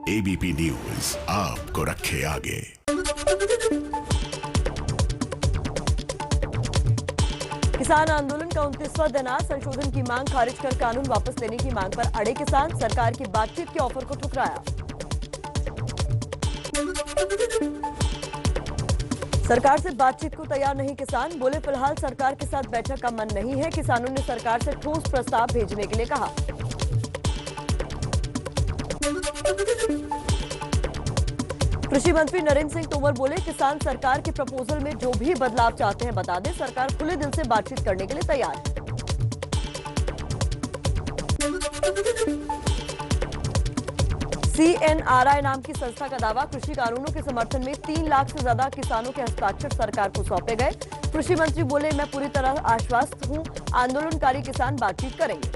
ABP news आपको रखे आगे। किसान आंदोलन का 29वां दिन आज। संशोधन की मांग खारिज कर कानून वापस लेने की मांग पर अड़े किसान। सरकार की बातचीत के ऑफर को ठुकराया। सरकार से बातचीत को तैयार नहीं किसान। बोले फिलहाल सरकार के साथ बैठक का मन नहीं है। किसानों ने सरकार से ठोस प्रस्ताव भेजने के लिए कहा। कृषि मंत्री नरेंद्र सिंह तोमर बोले किसान सरकार के प्रपोजल में जो भी बदलाव चाहते हैं बता दें। सरकार खुले दिल से बातचीत करने के लिए तैयार है। CNRI नाम की संस्था का दावा। कृषि कानूनों के समर्थन में 3 लाख से ज्यादा किसानों के हस्ताक्षर सरकार को सौंपे गए। कृषि मंत्री बोले मैं पूरी तरह आश्वस्त हूं, आंदोलनकारी किसान बातचीत करेंगे।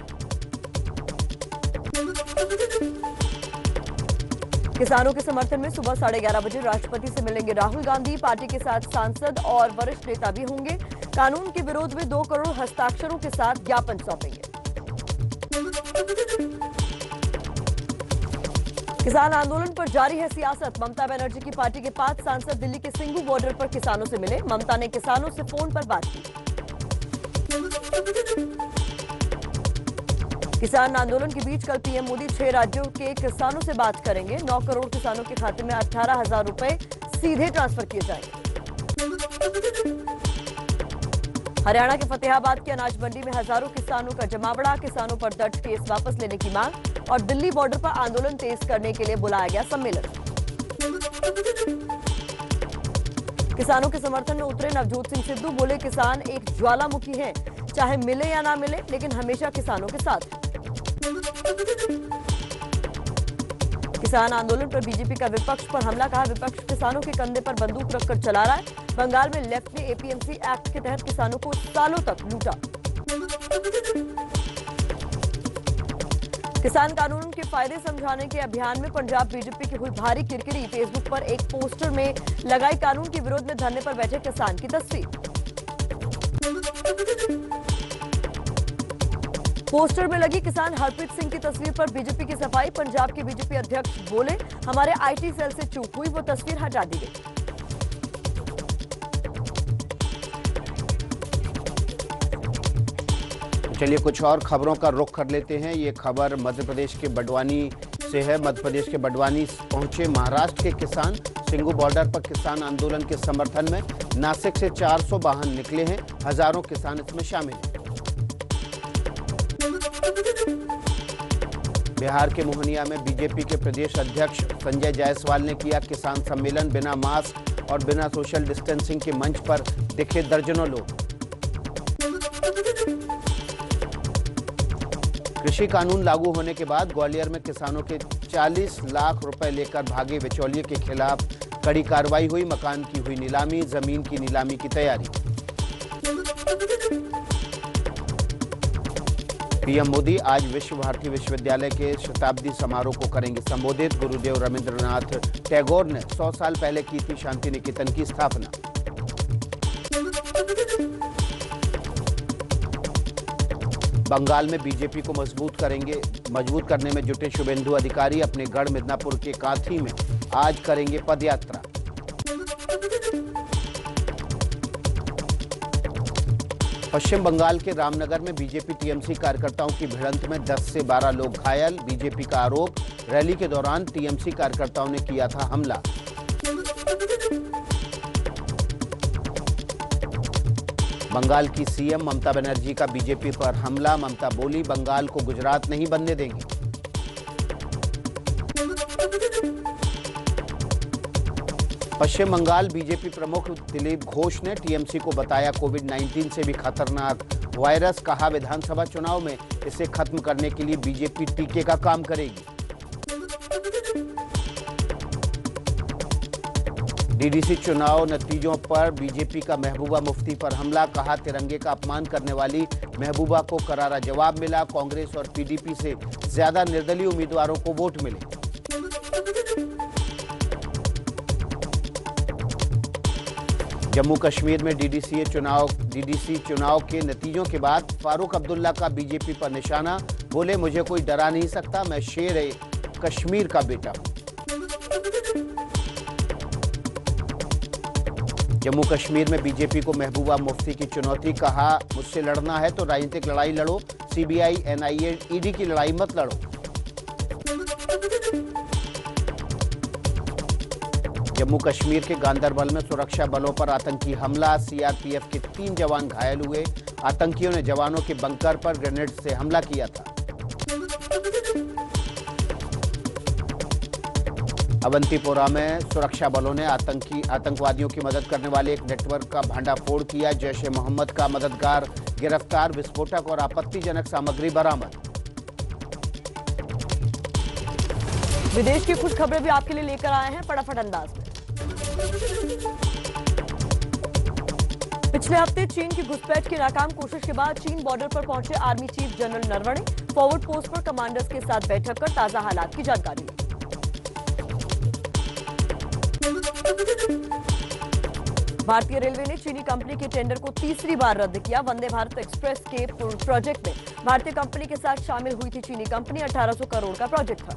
किसानों के समर्थन में सुबह 11:30 बजे राष्ट्रपति से मिलेंगे राहुल गांधी। पार्टी के साथ सांसद और वरिष्ठ नेता भी होंगे। कानून के विरोध में 2 करोड़ हस्ताक्षरों के साथ ज्ञापन सौंपेंगे। किसान आंदोलन पर जारी है सियासत। ममता बनर्जी की पार्टी के 5 सांसद दिल्ली के सिंघू बॉर्डर पर किसानों से मिले। ममता ने किसानों से फोन पर बात की। किसान आंदोलन के बीच कल पीएम मोदी 6 राज्यों के किसानों से बात करेंगे। 9 करोड़ किसानों के खाते में 18,000 रुपए सीधे ट्रांसफर किए जाएंगे। हरियाणा के फतेहाबाद की अनाज मंडी में हजारों किसानों का जमावड़ा। किसानों पर दर्ज केस वापस लेने की मांग और दिल्ली बॉर्डर पर आंदोलन तेज करने के लिए बुलाया गया सम्मेलन। किसानों के समर्थन में उतरे नवजोत सिंह सिद्धू। बोले किसान एक ज्वालामुखी हैं, चाहे मिले या ना मिले लेकिन हमेशा किसानों के साथ। किसान आंदोलन पर बीजेपी का विपक्ष पर हमला। कहा विपक्ष किसानों के कंधे पर बंदूक रखकर चला रहा है। बंगाल में लेफ्ट ने एपीएमसी एक्ट के तहत किसानों को सालों तक लूटा। किसान कानून के फायदे समझाने के अभियान में पंजाब बीजेपी की हुई भारी किरकिरी। फेसबुक पर एक पोस्टर में लगाई कानून के विरोध में धरने पर बैठे किसान की तस्वीर। पोस्टर में लगी किसान हरप्रीत सिंह की तस्वीर पर बीजेपी की सफाई। पंजाब के बीजेपी अध्यक्ष बोले हमारे आईटी सेल से चूक हुई, वो तस्वीर हटा दी गई। चलिए कुछ और खबरों का रुख कर लेते हैं। ये खबर मध्य प्रदेश के बड़वानी से है। मध्य प्रदेश के बड़वानी पहुंचे महाराष्ट्र के किसान। सिंघू बॉर्डर पर किसान आंदोलन के समर्थन में नासिक से 400 वाहन निकले हैं। हजारों किसान इसमें शामिल हैं। बिहार के मोहनिया में बीजेपी के प्रदेश अध्यक्ष संजय जायसवाल ने किया किसान सम्मेलन। बिना मास्क और बिना सोशल डिस्टेंसिंग के मंच पर दिखे दर्जनों लोग। कृषि कानून लागू होने के बाद ग्वालियर में किसानों के 40 लाख रुपए लेकर भागे बिचौलिए के खिलाफ कड़ी कार्रवाई हुई। मकान की हुई नीलामी, जमीन की नीलामी की तैयारी। पीएम मोदी आज विश्व भारती विश्वविद्यालय के शताब्दी समारोह को करेंगे संबोधित। गुरुदेव रविंद्रनाथ टैगोर ने 100 साल पहले की थी शांति निकेतन की स्थापना। बंगाल में बीजेपी को मजबूत करने में जुटे शुभेंदु अधिकारी अपने गढ़ मिदनापुर के काथी में आज करेंगे पदयात्रा। पश्चिम बंगाल के रामनगर में बीजेपी टीएमसी कार्यकर्ताओं की भिड़ंत में 10 से 12 लोग घायल। बीजेपी का आरोप रैली के दौरान टीएमसी कार्यकर्ताओं ने किया था हमला। बंगाल की सीएम ममता बनर्जी का बीजेपी पर हमला। ममता बोली बंगाल को गुजरात नहीं बनने देंगे। पश्चिम बंगाल बीजेपी प्रमुख दिलीप घोष ने टीएमसी को बताया कोविड-19 से भी खतरनाक वायरस। कहा विधानसभा चुनाव में इसे खत्म करने के लिए बीजेपी टीके का काम करेगी। डीडीसी चुनाव नतीजों पर बीजेपी का महबूबा मुफ्ती पर हमला। कहा तिरंगे का अपमान करने वाली महबूबा को करारा जवाब मिला। कांग्रेस और पीडीपी से ज्यादा निर्दलीय उम्मीदवारों को वोट मिले। जम्मू कश्मीर में डीडीसी चुनाव के नतीजों के बाद फारूक अब्दुल्ला का बीजेपी पर निशाना। बोले मुझे कोई डरा नहीं सकता, मैं शेर कश्मीर का बेटा हूं। जम्मू कश्मीर में बीजेपी को महबूबा मुफ्ती की चुनौती, कहा मुझसे लड़ना है तो राजनीतिक लड़ाई लड़ो, सीबीआई, एनआईए, ईडी की लड़ाई मत लड़ो। जम्मू कश्मीर के गांदरबल में सुरक्षा बलों पर आतंकी हमला, सीआरपीएफ के 3 जवान घायल हुए। आतंकियों ने जवानों के बंकर पर ग्रेनेड से हमला किया था। अवंतीपोरा में सुरक्षा बलों ने आतंकवादियों की मदद करने वाले एक नेटवर्क का भांडाफोड़ किया। जैश ए मोहम्मद का मददगार गिरफ्तार, विस्फोटक और आपत्तिजनक सामग्री बरामद। विदेश की कुछ खबरें भी आपके लिए लेकर आए हैं फटाफट अंदाज में। पिछले हफ्ते चीन की घुसपैठ की नाकाम कोशिश के बाद चीन बॉर्डर पर पहुंचे army chief general Naravane. Forward post पर कमांडर्स के साथ बैठक कर ताजा हालात की जानकारी ली। भारतीय रेलवे ने चीनी कंपनी के टेंडर को तीसरी बार रद्द किया। वंदे भारत एक्सप्रेस के प्रोजेक्ट में भारतीय कंपनी के साथ शामिल हुई थी चीनी कंपनी। 1800 करोड़ का प्रोजेक्ट था।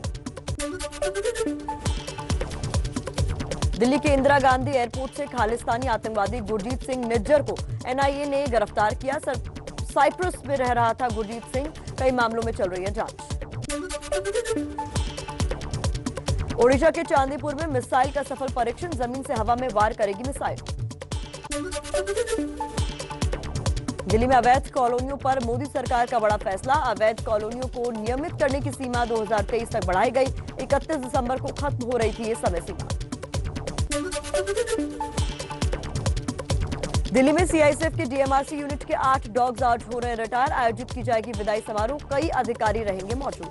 दिल्ली के इंदिरा गांधी एयरपोर्ट से खालिस्तानी आतंकवादी गुरजीत सिंह निज्जर को एनआईए ने गिरफ्तार किया। साइप्रस में रह रहा था गुरजीत सिंह। कई मामलों में चल रही है जांच। ओडिशा के चांदीपुर में मिसाइल का सफल परीक्षण, जमीन से हवा में वार करेगी मिसाइल। दिल्ली में अवैध कॉलोनियों पर मोदी सरकार का बड़ा फैसला। अवैध कॉलोनियों को नियमित करने की सीमा 2023 तक बढ़ाई गई। 31 दिसंबर को खत्म हो रही थी ये समय सीमा। दिल्ली में सीआईएसएफ के डीएमआरसी यूनिट के 8 डॉग्स आज हो रहे रिटायर। आयोजित की जाएगी विदाई समारोह। कई अधिकारी रहेंगे मौजूद।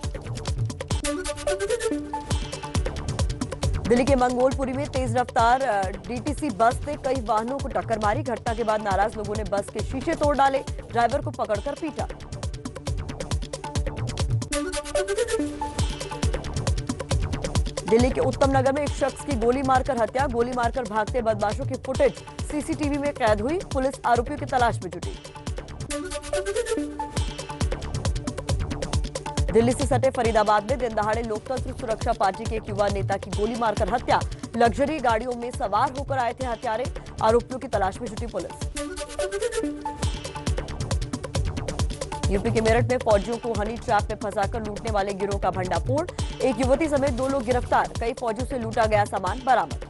दिल्ली के मंगोलपुरी में तेज रफ्तार डीटीसी बस ने कई वाहनों को टक्कर मारी। घटना के बाद नाराज लोगों ने बस के शीशे तोड़ डाले, ड्राइवर को पकड़कर पीटा। दिल्ली के उत्तम नगर में एक शख्स की गोली मारकर हत्या। गोली मारकर भागते बदमाशों की फुटेज सीसीटीवी में कैद हुई। पुलिस आरोपियों की तलाश में जुटी। दिल्ली से सटे फरीदाबाद में दिन दहाड़े लोकतंत्र सुरक्षा पार्टी के एक युवा नेता की गोली मारकर हत्या। लग्जरी गाड़ियों में सवार होकर आए थे हत्यारे। आरोपियों की तलाश में जुटी पुलिस। यूपी के मेरठ में फौजियों को हनी ट्रैप में फंसाकर लूटने वाले गिरोह का भंडाफोड़। एक युवती समेत 2 लोग गिरफ्तार। कई फौजियों से लूटा गया सामान बरामद।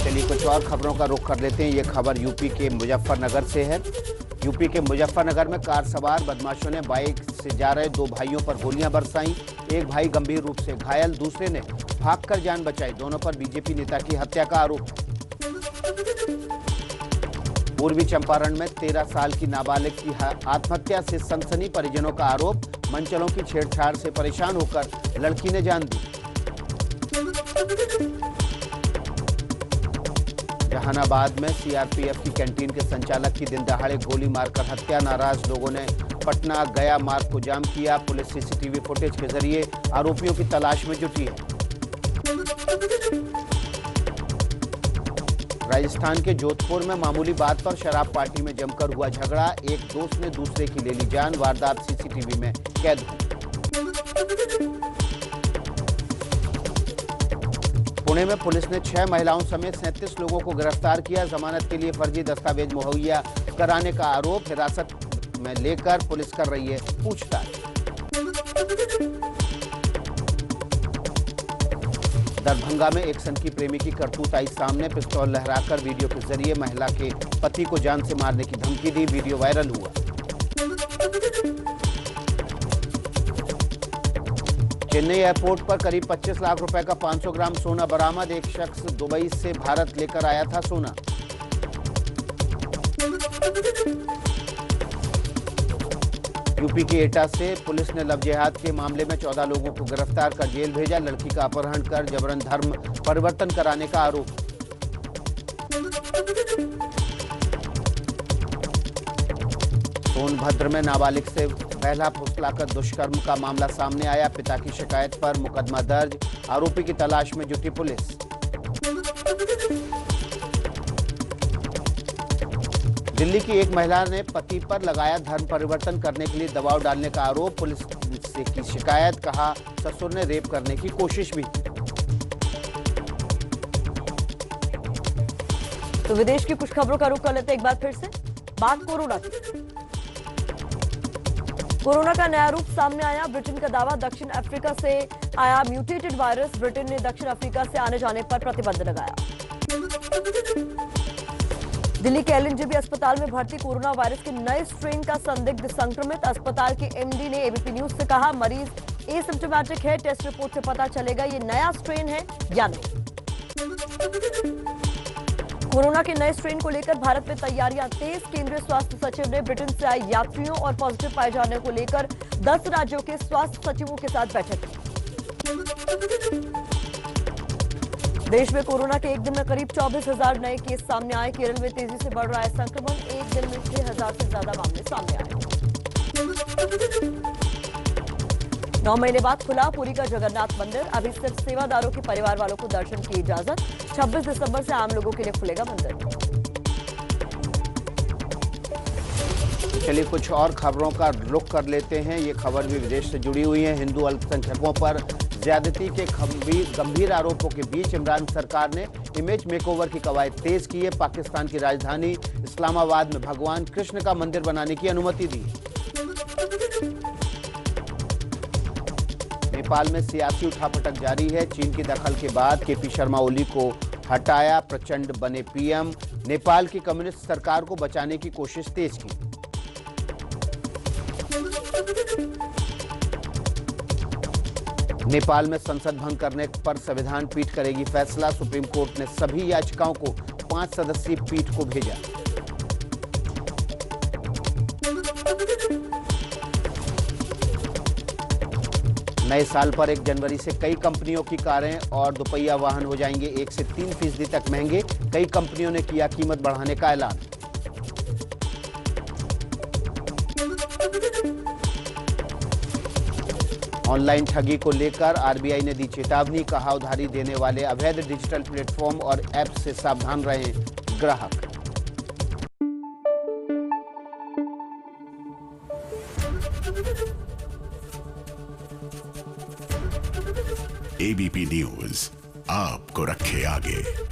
चलिए कुछ और खबरों का रुख कर लेते हैं। ये खबर यूपी के मुजफ्फरनगर से है। यूपी के मुजफ्फरनगर में कार सवार बदमाशों ने बाइक से जा रहे 2 भाइयों पर गोलियां बरसाईं। एक भाई गंभीर रूप से घायल, दूसरे ने भागकर जान बचाई। दोनों पर बीजेपी नेता की हत्या का आरोप। पूर्वी चंपारण में 13 साल की नाबालिग की आत्महत्या से सनसनी, परिजनों का आरोप। मनचलों की छेड़छाड़ से परेशान होकर लड़की ने जान दी। जहानाबाद में सीआरपीएफ की कैंटीन के संचालक की दिन दहाड़े गोली मारकर हत्या। नाराज लोगों ने पटना गया मार्ग को जाम किया। पुलिस सीसीटीवी फुटेज के जरिए आरोपियों की तलाश में जुटी है। राजस्थान के जोधपुर में मामूली बात पर शराब पार्टी में जमकर हुआ झगड़ा। एक दोस्त ने दूसरे की ले ली जान। वारदात सीसीटीवी में कैद हुई। पुणे में पुलिस ने 6 महिलाओं समेत 37 लोगों को गिरफ्तार किया। जमानत के लिए फर्जी दस्तावेज मुहैया कराने का आरोप। हिरासत में लेकर पुलिस कर रही है पूछताछ। दरभंगा में एक सनकी प्रेमी की करतूत आई सामने। पिस्तौल लहराकर वीडियो के जरिए महिला के पति को जान से मारने की धमकी दी। वीडियो वायरल हुआ। चेन्नई एयरपोर्ट पर करीब 25 लाख रुपए का 500 ग्राम सोना बरामद। एक शख्स दुबई से भारत लेकर आया था सोना। यूपी के एटा से पुलिस ने लव जिहाद के मामले में 14 लोगों को गिरफ्तार कर जेल भेजा। लड़की का अपहरण कर जबरन धर्म परिवर्तन कराने का आरोप। सोनभद्र में नाबालिग से पहला फुसलाकर दुष्कर्म का मामला सामने आया। पिता की शिकायत पर मुकदमा दर्ज। आरोपी की तलाश में जुटी पुलिस। दिल्ली की एक महिला ने पति पर लगाया धर्म परिवर्तन करने के लिए दबाव डालने का आरोप। पुलिस से की शिकायत, कहा ससुर ने रेप करने की कोशिश भी। तो विदेश की कुछ खबरों का रुख कर लेते हैं एक बार फिर से। बात कोरोना की। कोरोना का नया रूप सामने आया। ब्रिटेन का दावा, दक्षिण अफ्रीका से आया म्यूटेटेड वायरस। ब्रिटेन ने दक्षिण अफ्रीका से आने जाने पर प्रतिबंध लगाया। दिल्ली के एलएनजेबी अस्पताल में भर्ती कोरोना वायरस के नए स्ट्रेन का संदिग्ध संक्रमित। अस्पताल के एमडी ने एबीपी न्यूज से कहा, मरीज एसिम्प्टोमेटिक है, टेस्ट रिपोर्ट से पता चलेगा ये नया स्ट्रेन है या नहीं। कोरोना के नए स्ट्रेन को लेकर भारत में तैयारियां तेज। केंद्रीय स्वास्थ्य सचिव ने ब्रिटेन से आए यात्रियों और पॉजिटिव पाए जाने को लेकर 10 राज्यों के स्वास्थ्य सचिवों के साथ बैठक की। देश में कोरोना के एक दिन में करीब 24,000 नए केस सामने आए। केरल में तेजी से बढ़ रहा है संक्रमण। एक दिन में 6,000 से ज्यादा मामले सामने आए। 9 महीने बाद खुला पुरी का जगन्नाथ मंदिर। अभी सिर्फ सेवादारों के परिवार वालों को दर्शन की इजाजत। 26 दिसंबर से आम लोगों के लिए खुलेगा मंदिर। चलिए कुछ और खबरों का रुख कर लेते हैं। ये खबर भी विदेश से जुड़ी हुई है। हिंदू अल्पसंख्यकों पर ज्यादती के गंभीर आरोपों के बीच इमरान सरकार ने इमेज मेकओवर की कवायद तेज की है। पाकिस्तान की राजधानी इस्लामाबाद में भगवान कृष्ण का मंदिर बनाने की अनुमति दी। नेपाल में सियासी उठापटक जारी है। चीन की दखल के बाद केपी शर्मा ओली को हटाया, प्रचंड बने पीएम। नेपाल की कम्युनिस्ट सरकार को बचाने की कोशिश तेज की। नेपाल में संसद भंग करने पर संविधान पीठ करेगी फैसला। सुप्रीम कोर्ट ने सभी याचिकाओं को 5 सदस्यीय पीठ को भेजा। नए साल पर 1 जनवरी से कई कंपनियों की कारें और दोपहिया वाहन हो जाएंगे 1 से 3% तक महंगे। कई कंपनियों ने किया कीमत बढ़ाने का ऐलान। ऑनलाइन ठगी को लेकर आरबीआई ने दी चेतावनी, कहा उधारी देने वाले अवैध डिजिटल प्लेटफॉर्म और ऐप से सावधान रहें ग्राहक। एबीपी न्यूज आपको रखे आगे।